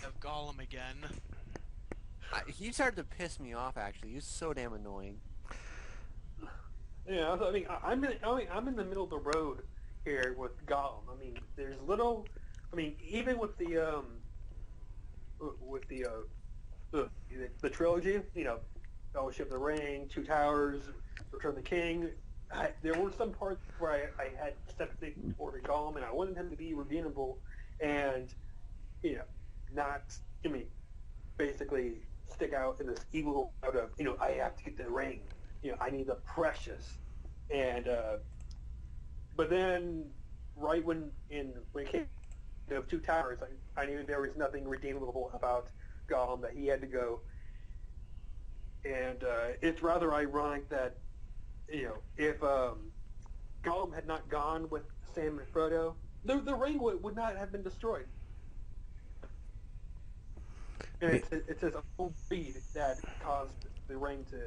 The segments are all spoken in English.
of Gollum again. He started to piss me off. Actually, he's so damn annoying. Yeah, I mean, I'm in the middle of the road here with Gollum. I mean, there's little. I mean, even with the trilogy, Fellowship of the Ring, Two Towers, Return of the King. There were some parts where I had sympathy for Gollum, and I wanted him to be redeemable, and you know, not. I mean, basically stick out in this evil out of I have to get the ring. I need the precious, and but then right when it came to Two Towers, I knew there was nothing redeemable about Gollum, that he had to go, and it's rather ironic that if Gollum had not gone with Sam and Frodo, the ring would not have been destroyed. And it's his own greed that caused the ring to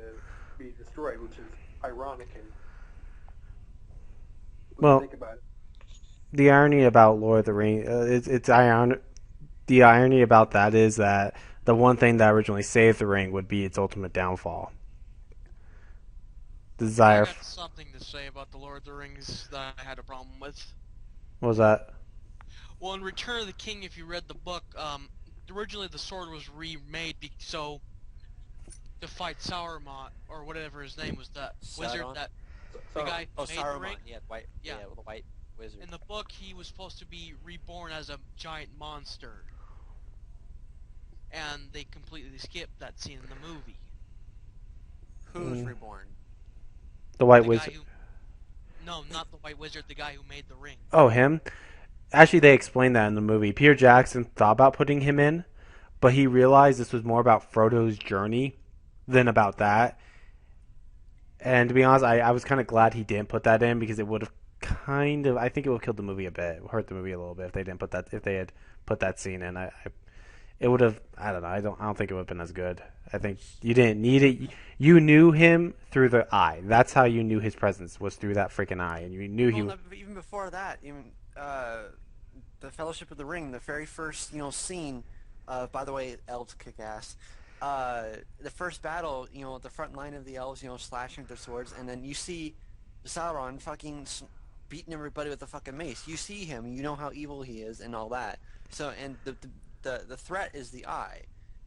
be destroyed, which is ironic and when you Well, think about it. the irony about Lord of the Rings, it's ironic. The irony about that is that the one thing that originally saved the ring would be its ultimate downfall. I Desire. got something to say about the Lord of the Rings that I had a problem with. What was that? Well, in Return of the King, if you read the book, originally the sword was remade so to fight Sauron or whatever his name was, that wizard, Sauron? the So guy Oh, who made the ring. Saruman. Yeah, white. Yeah. Yeah, the white wizard. In the book, he was supposed to be reborn as a giant monster, and they completely skipped that scene in the movie. Who's reborn? The White The Wizard. guy who, no, not the White Wizard, the guy who made the ring. Oh, him? Actually, they explained that in the movie. Peter Jackson thought about putting him in, but he realized this was more about Frodo's journey than about that. And to be honest, I was kind of glad he didn't put that in because it would have I think it would have killed the movie a bit, hurt the movie a little bit if they didn't put that, if they had put that scene in. It would have, I don't know, I don't think it would have been as good. I think you didn't need it. You knew him through the eye. That's how you knew his presence, was through that freaking eye, and you knew he. Well, no, even before that, even the Fellowship of the Ring, the very first scene. By the way, elves kick ass. The first battle, the front line of the elves, slashing with their swords, and then you see Sauron fucking beating everybody with a fucking mace. You see him, you know how evil he is, and all that. So, and the threat is the eye,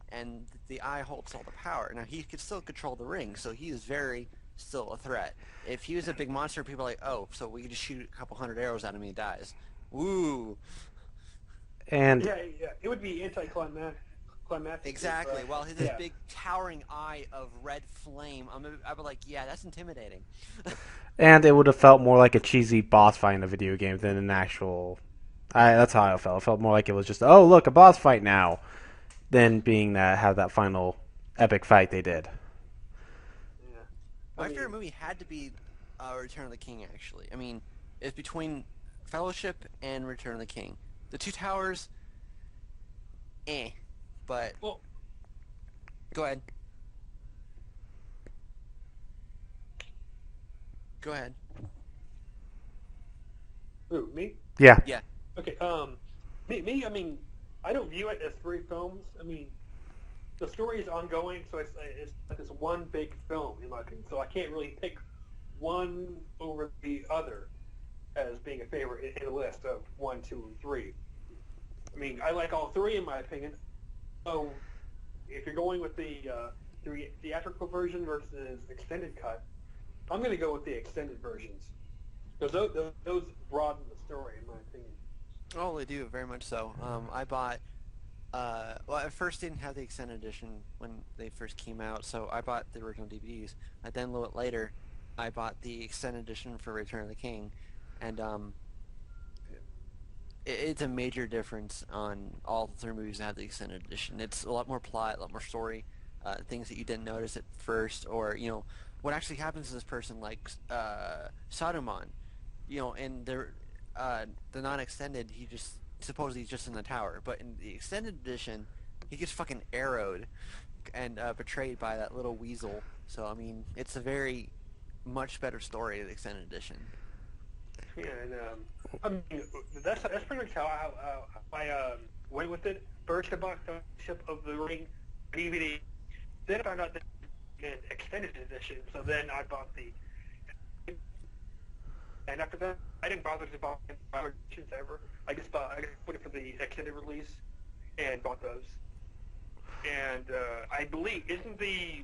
and the eye holds all the power. Now he could still control the ring, so he is very still a threat. If he was a big monster, people are like, oh, so we could just shoot a couple hundred arrows at him and he dies. Woo! And yeah, it would be anticlimactic. Exactly. Well, his yeah. big towering eye of red flame, I'd be like, yeah, that's intimidating. and it would have felt more like a cheesy boss fight in a video game than an actual. That's how I felt. It felt more like it was just, oh look, a boss fight now, than being that have that final epic fight they did. Yeah. My favorite movie had to be Return of the King, actually. I mean, it's between Fellowship and Return of the King. The Two Towers, but Well, go ahead. Go ahead. who, me? Yeah. Yeah. Okay. Me. I mean, I don't view it as three films. I mean, the story is ongoing, so it's like this one big film in my opinion. So I can't really pick one over the other as being a favorite in a list of 1, 2, and 3. I mean, I like all three in my opinion. So if you're going with the theatrical version versus extended cut, I'm going to go with the extended versions because those broaden the story in my opinion. Oh, they do, very much so. I bought, well, at first didn't have the extended edition when they first came out, so I bought the original DVDs. And then a little bit later, I bought the extended edition for Return of the King, and it's a major difference on all the three movies that have the extended edition. It's a lot more plot, a lot more story, things that you didn't notice at first, or what actually happens to this person, like Saruman, and the non-extended, he just supposedly he's just in the tower, but in the extended edition, he gets fucking arrowed and betrayed by that little weasel. So I mean, it's a very much better story of the extended edition. Yeah, and I mean that's pretty much how I went with it. First, I bought Fellowship of the Ring DVD. Then I found out that an extended edition. So then I bought the. And after that, I didn't bother to buy editions ever. I just put it for the extended release and bought those. And I believe isn't the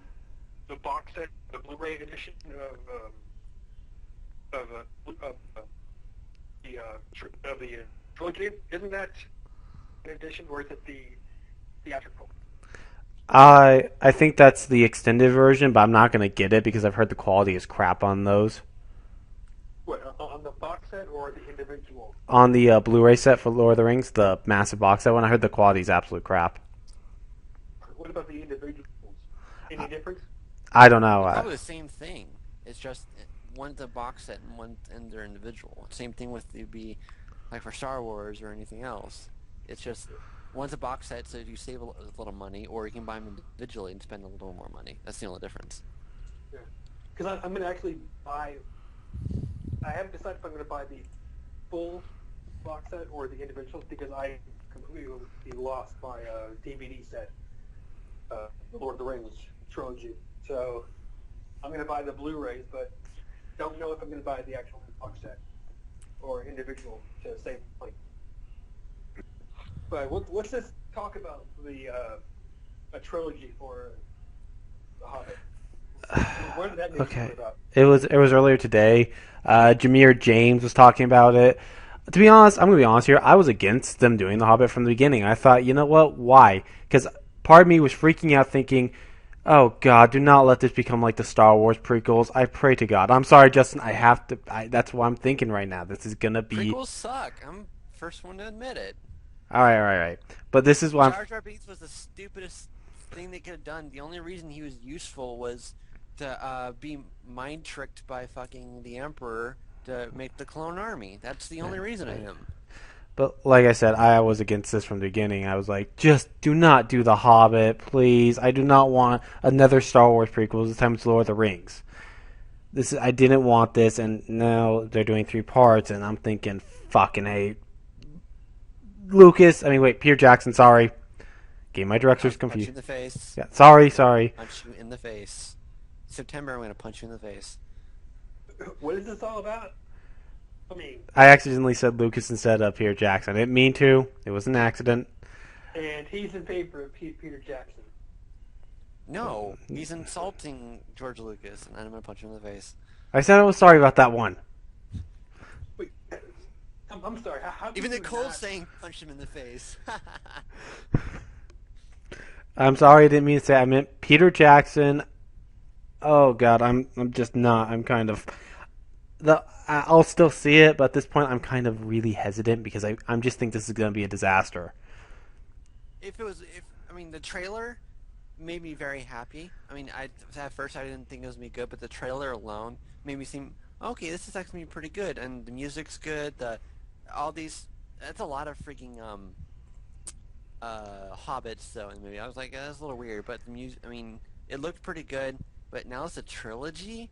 box set the Blu-ray edition of the trilogy? Isn't that an edition, or is it the theatrical? I think that's the extended version, but I'm not gonna get it because I've heard the quality is crap on those. What, on the box set or the individual? On the Blu-ray set for Lord of the Rings, the massive box set one, I heard the quality is absolute crap. What about the individuals? Any difference? I don't know. Probably the same thing. It's just one's a box set and one's and they're individual. Same thing with the like for Star Wars or anything else. It's just one's a box set, so you save a little money, or you can buy them individually and spend a little more money. That's the only difference. Yeah, because I'm going to actually buy. I haven't decided if I'm going to buy the full box set or the individuals because I completely lost my DVD set, the Lord of the Rings trilogy. So I'm going to buy the Blu-rays, but don't know if I'm going to buy the actual box set or individual to save money. But let's just talk about the a trilogy for The Hobbit. What did that news Okay. come about? It was earlier today. Jameer James was talking about it. To be honest, I'm gonna be honest here. I was against them doing The Hobbit from the beginning. I thought, you know what? Why? Because part of me was freaking out, thinking, "Oh God, do not let this become like the Star Wars prequels." I pray to God. I'm sorry, Justin. I have to. That's what I'm thinking right now. This is gonna be Prequels suck. I'm first one to admit it. all right, all right, all right. But this is what I'm. Jar Jar Binks was the stupidest thing they could have done. The only reason he was useful was to be mind tricked by fucking the Emperor to make the clone army. That's the only reason of him. But like I said, I was against this from the beginning. I was like, just do not do The Hobbit, please. I do not want another Star Wars prequel. This time it's Lord of the Rings. I didn't want this, and now they're doing 3 parts, and I'm thinking, fucking hey, Lucas. I mean, wait, Peter Jackson. Sorry, getting my directors Punch you confused. in the face. Yeah, sorry. Punch you in the face. September, I'm going to punch you in the face. What is this all about? I mean, I accidentally said Lucas instead of Peter Jackson. I didn't mean to. It was an accident. and he's in favor of Peter Jackson. No, he's insulting George Lucas, and I'm going to punch him in the face. I said I was sorry about that one. Wait, I'm sorry. How Even can you Nicole's not- saying punch him in the face. I'm sorry, I didn't mean to say. I meant Peter Jackson. Oh God, I'm just not. I'm kind of I'll still see it, but at this point, I'm kind of really hesitant because I'm just think this is going to be a disaster. I mean, the trailer made me very happy. I mean, at first I didn't think it was gonna be good, but the trailer alone made me seem okay. This is actually pretty good, and the music's good. That's a lot of freaking hobbits though in the movie. I was like, that's a little weird, but the music. I mean, it looked pretty good. But now it's a trilogy.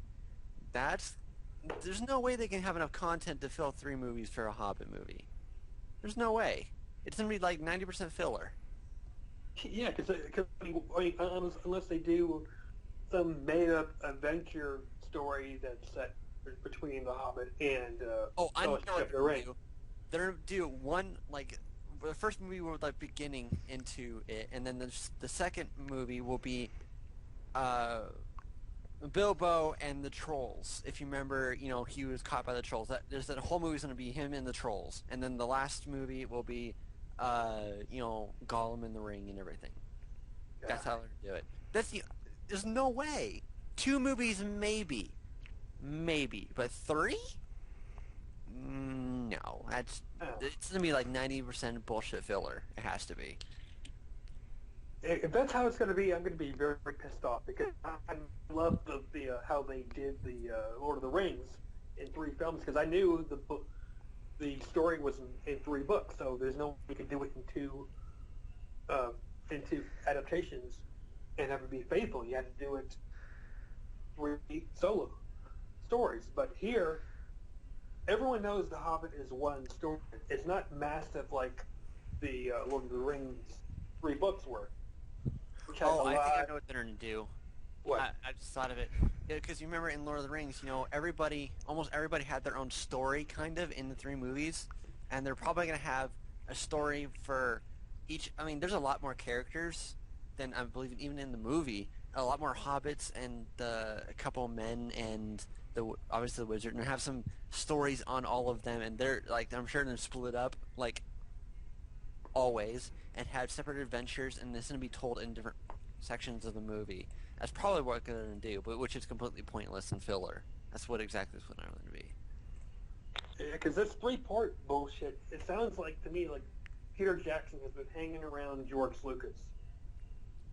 There's no way they can have enough content to fill 3 movies for a Hobbit movie. There's no way. It's gonna be like 90% filler. Yeah, because unless they do some made-up adventure story that's set between The Hobbit and I know Fellowship what of the Ring. they're gonna do one like the first movie will like beginning into it, and then the second movie will be Bilbo and the trolls. If you remember, he was caught by the trolls. That whole movie's gonna be him and the trolls, and then the last movie will be Gollum in the ring and everything. Yeah. That's how they're gonna do it. There's no way. 2 movies maybe, but 3? No, it's gonna be like 90% bullshit filler. It has to be. If that's how it's going to be, I'm going to be very, very pissed off because I love the how they did the Lord of the Rings in 3 films because I knew the story was in 3 books, so there's no way you could do it in 2 adaptations and have it be faithful. You had to do it 3 solo stories, but here everyone knows The Hobbit is one story. It's not massive like the Lord of the Rings 3 books were. Which has Oh, a I lot. think I know what they're gonna do. What? I just thought of it because you remember in Lord of the Rings, almost everybody had their own story, kind of, in the 3 movies, and they're probably gonna have a story for each. I mean, there's a lot more characters than I believe even in the movie. A lot more hobbits and a couple men and obviously the wizard, and have some stories on all of them, and they're like I'm sure they're split up like always and have separate adventures, and this is gonna be told in different sections of the movie. That's probably what they're going to do, but which is completely pointless and filler. That's what exactly is what I'm going to be. Yeah, because this 3-part bullshit, it sounds like to me like Peter Jackson has been hanging around George Lucas.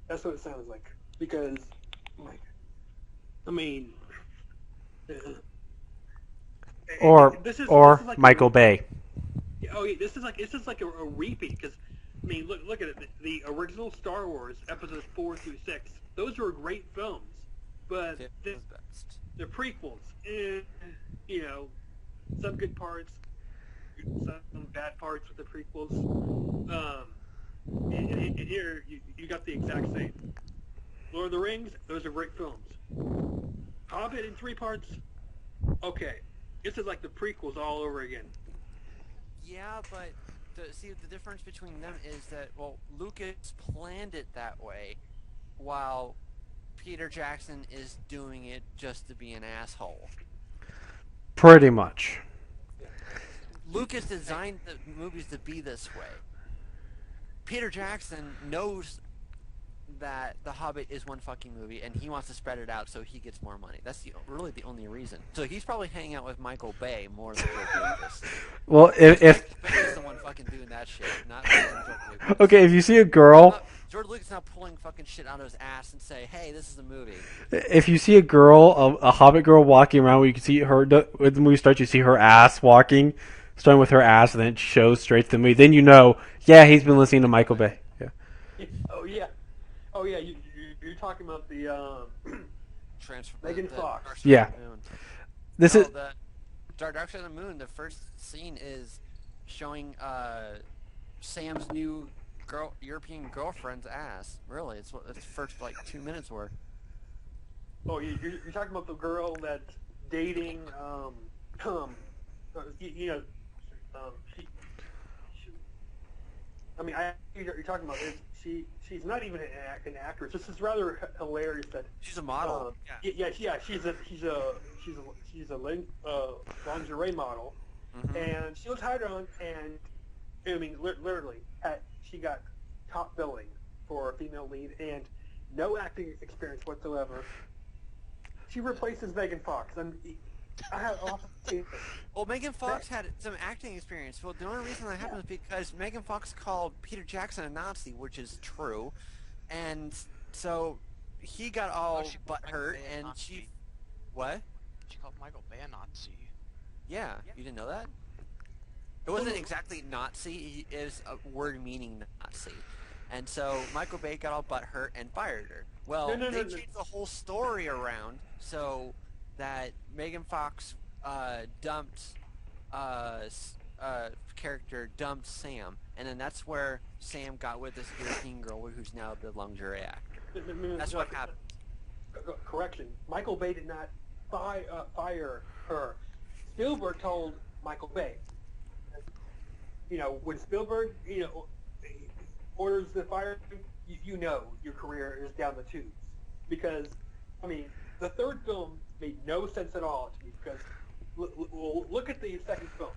That's what it sounds like. Because, like, I mean, Or this is like Michael Bay. Oh, yeah, this is like a repeat. Because, I mean, look at it. The original Star Wars episodes 4 through 6, those were great films, but the prequels, you know, some good parts, some bad parts with the prequels. And here you got the exact same. Lord of the Rings, those are great films. Hobbit in 3 parts, okay. This is like the prequels all over again. Yeah, but the difference between them is that, well, Lucas planned it that way, while Peter Jackson is doing it just to be an asshole. Pretty much. Lucas designed the movies to be this way. Peter Jackson knows that The Hobbit is one fucking movie, and he wants to spread it out so he gets more money. That's really the only reason. So he's probably hanging out with Michael Bay more than George Lucas. Well, if Bay's the one fucking doing that shit, not George Lucas. okay, if you see a girl, George Lucas is not pulling fucking shit out of his ass and say, "Hey, this is a movie." if you see a girl, a Hobbit girl walking around, where you can see her when the movie starts, you see her ass walking, starting with her ass, and then it shows straight to the movie. Then you know, yeah, he's been listening to Michael Bay. Yeah. Oh yeah, you're talking about the Megan Fox. Yeah. This is the Dark Side of the Moon. The first scene is showing Sam's new European girlfriend's ass. Really, it's what the first like 2 minutes were. Oh, you're talking about the girl that's dating you know you're talking about this. She's not even an actress. This is rather hilarious that she's a model. She's a lingerie model, and she was hired on, and I mean literally she got top billing for a female lead and no acting experience whatsoever. She replaces Megan Fox, and I have often seen this. Well, Megan Fox had some acting experience. Well, the only reason that happened is because Megan Fox called Peter Jackson a Nazi, which is true, and so he got all butthurt, and she... What? She called Michael Bay a Nazi. Yeah, you didn't know that? It wasn't exactly Nazi, it is a word meaning Nazi. And so Michael Bay got all butthurt and fired her. Well, they changed the whole story around so that Megan Fox character dumped Sam, and then that's where Sam got with this European girl who's now the lingerie actor. That's what happened. Correction. Michael Bay did not fire her. Spielberg told Michael Bay. You know, when Spielberg, orders the firing, you know your career is down the tubes. Because, I mean, the third film made no sense at all to me because look at the second film.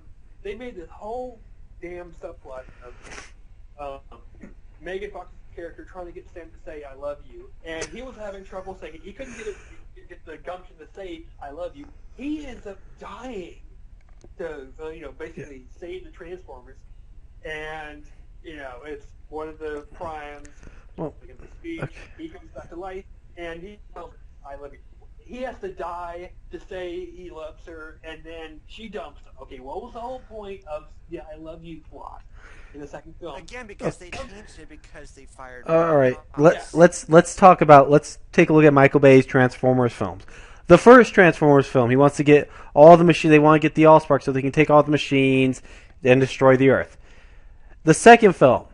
They made this whole damn subplot of Megan Fox's character trying to get Sam to say "I love you," and he was having trouble saying he couldn't get the gumption to say "I love you." He ends up dying to basically save the Transformers, and it's one of the primes. Well, the speech. Okay. He comes back to life, and he tells her, "I love you." He has to die to say he loves her, and then she dumps him. Okay, what was the whole point of the "I love you" plot in the second film? Again, because they changed it because they fired. All right, let's take a look at Michael Bay's Transformers films. The first Transformers film, he wants to get all the machines. They want to get the Allspark so they can take all the machines and destroy the Earth. The second film